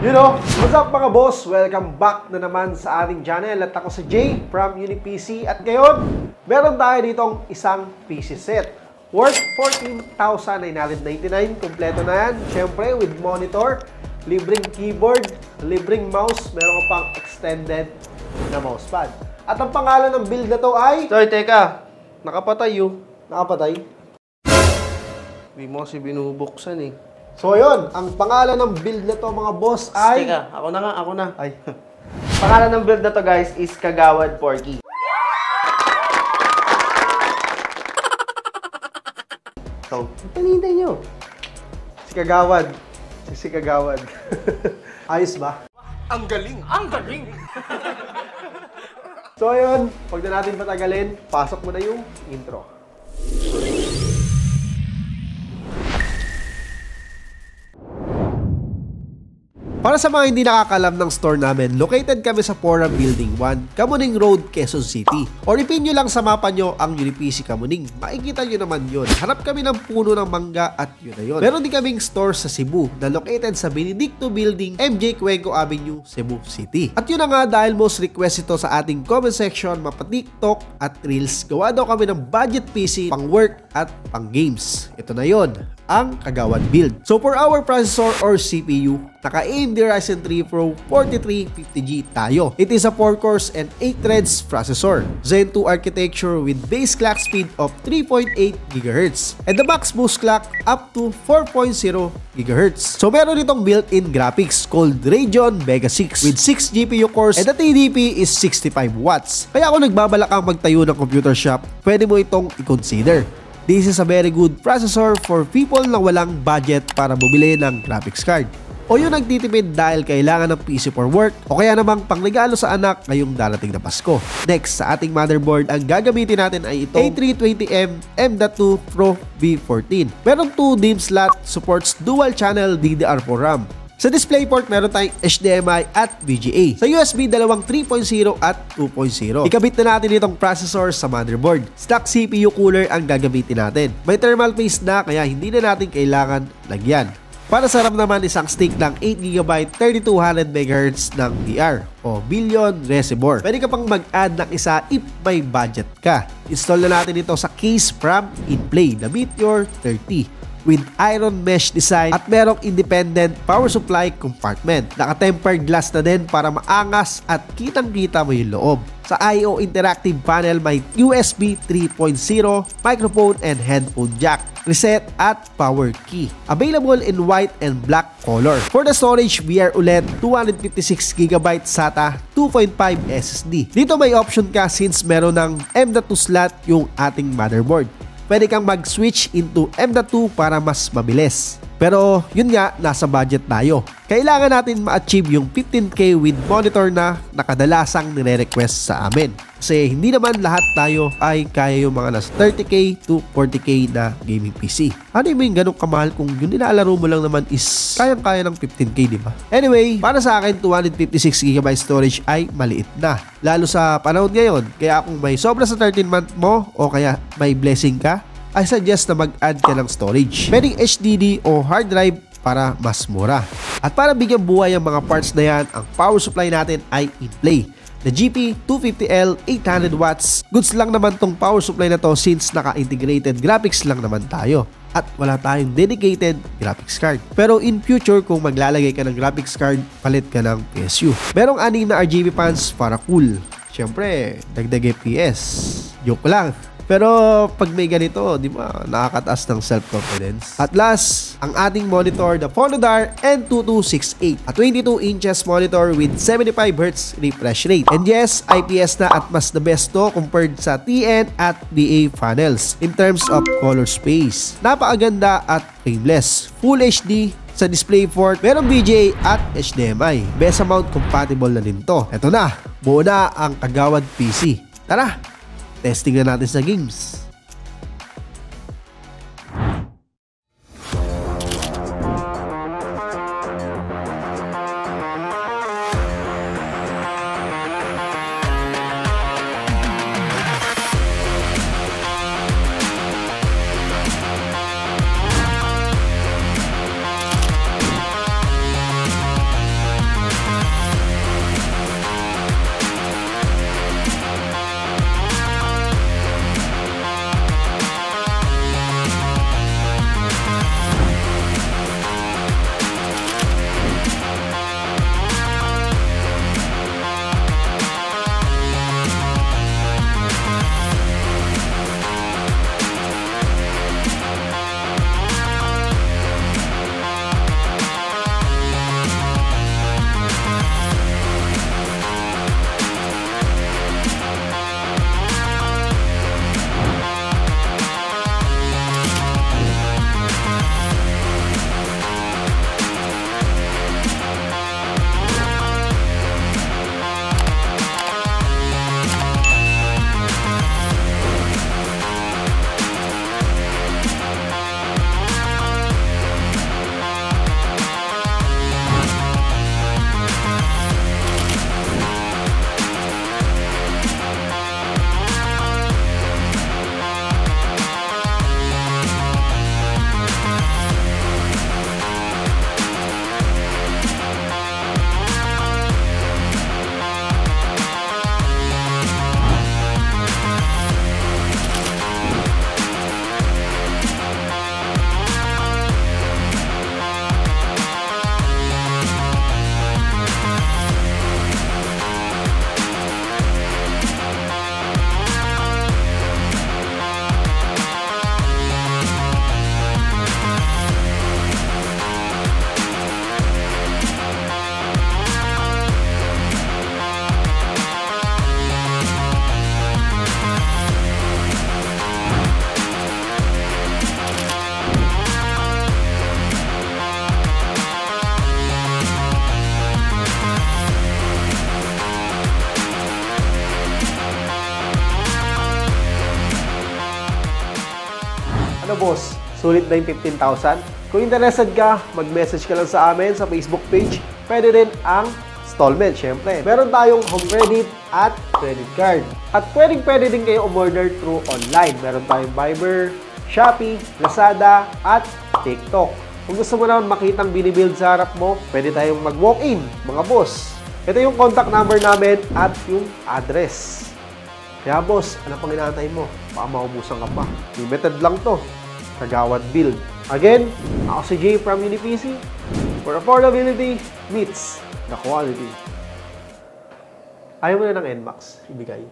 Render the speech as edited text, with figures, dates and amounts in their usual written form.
What's up mga boss? Welcome back na naman sa ating channel at ako si Jay from UniPC at ngayon, meron tayo ditong isang PC set worth 14,999. Kompleto na yan. Siyempre with monitor, libreng keyboard, libreng mouse, meron ka pang extended na mousepad. At ang pangalan ng build na to ay... Sorry, teka. Nakapatay yun. Nakapatay? Hindi mo kasi binubuksan eh. So yun, ang pangalan ng build na to mga boss ay... Teka, ako na nga, ako na. Ay. Pangalan ng build na to guys is Kagawad Porky. So, panintay nyo. Si Kagawad. Si Kagawad. Ayos ba? Ang galing! Ang galing! So ayun, huwag na natin patagalin. Pasok mo na yung intro. Para sa mga hindi nakakalam ng store namin, located kami sa Fora Building 1, Kamuning Road, Quezon City. Or ipin nyo lang sa mapa nyo ang UniPC Kamuning. Makikita nyo naman yun. Harap kami ng puno ng mangga at yun na yun. Meron din kaming store sa Cebu na located sa Benedicto Building, MJ Cuenco Avenue, Cebu City. At yun na nga, dahil most request ito sa ating comment section, mapa-TikTok at Reels, gawa daw kami ng budget PC, pang work at pang games. Ito na yun, ang Kagawad build. So for our processor or CPU, naka-AMD Ryzen 3 Pro 4350G tayo. It is a 4-cores and 8 threads processor. Zen 2 architecture with base clock speed of 3.8 GHz and the max boost clock up to 4.0 GHz. So meron itong built-in graphics called Radeon Vega 6 with 6 GPU cores and the TDP is 65 watts. Kaya kung nagbabalak kang magtayo ng computer shop, pwede mo itong i-consider. This is a very good processor for people na walang budget para bumili ng graphics card. O yung nagtitipid dahil kailangan ng PC for work o kaya namang pangregalo sa anak ngayong darating na Pasko. Next, sa ating motherboard, ang gagamitin natin ay itong A320M M.2 Pro V14. Merong 2 DIMM slot, supports dual channel DDR4 RAM. Sa DisplayPort, meron tayong HDMI at VGA. Sa USB, dalawang 3.0 at 2.0. Ikabit na natin itong processor sa motherboard. Stock CPU cooler ang gagamitin natin. May thermal paste na kaya hindi na natin kailangan lagyan. Para sa RAM naman, isang stick ng 8GB 3200MHz ng DR o Billion Reservoir. Pwede ka pang mag-add ng isa if may budget ka. Install na natin ito sa case from InPlay na Meteor 30. With iron mesh design at merong independent power supply compartment. Naka-tempered glass na din para maangas at kitang-kita mo yung loob. Sa I/O interactive panel may USB 3.0, microphone and headphone jack, reset at power key. Available in white and black color. For the storage, we are ulit 256GB SATA 2.5 SSD. Dito may option ka since meron ng M.2 slot yung ating motherboard. Pwede kang mag-switch into M.2 para mas mabilis. Pero yun nga, nasa budget tayo. Kailangan natin ma-achieve yung 15K with monitor na nakadalasang nire-request sa amin. Kasi hindi naman lahat tayo ay kaya yung mga nasa 30K to 40K na gaming PC. Ano yung ganun kamahal kung yung nilalaro mo lang naman is kayang-kaya ng 15K, di ba? Anyway, para sa akin, 256GB storage ay maliit na. Lalo sa panahon ngayon. Kaya kung may sobra sa 13-month mo o kaya may blessing ka, I suggest na mag-add ka ng storage. Pwedeng HDD o hard drive para mas mura. At para bigyan buhay ang mga parts na yan, ang power supply natin ay InPlay. The GP250L 800 watts. Goods lang naman tong power supply na to since naka-integrated graphics lang naman tayo. At wala tayong dedicated graphics card. Pero in future, kung maglalagay ka ng graphics card, palit ka ng PSU. Merong 6 na RGB fans para cool. Siyempre, dagdag FPS. Joke lang. Pero pag may ganito, di ba, nakakataas ng self-confidence. At last, ang ating monitor, the Fonodar N2268. A 22 inches monitor with 75Hz refresh rate. And yes, IPS na at mas the best to compared sa TN at DA panels in terms of color space. Napakaganda at frameless. Full HD sa DisplayPort, merong VGA at HDMI. Best mount compatible na din to. Ito na, buo na ang Kagawad PC. Tara! Testing na natin sa games. Ano boss, sulit na yung 15,000? Kung interested ka, mag-message ka lang sa amin sa Facebook page. Pwede rin ang installment, syempre. Meron tayong home credit at credit card. At pwede din kayo umorder through online. Meron tayong Viber, Shopee, Lazada, at TikTok. Kung gusto mo naman makitang binibuild sa harap mo, pwede tayong mag-walk-in, mga boss. Ito yung contact number namin at yung address. Kaya boss, ano pang inaantay mo? Baka maubusan ka pa. Limited lang to. Kagawad Build. Again, ako si Jay from UniPC. For affordability meets the quality. Ayaw mo na ng NMAX ibigay.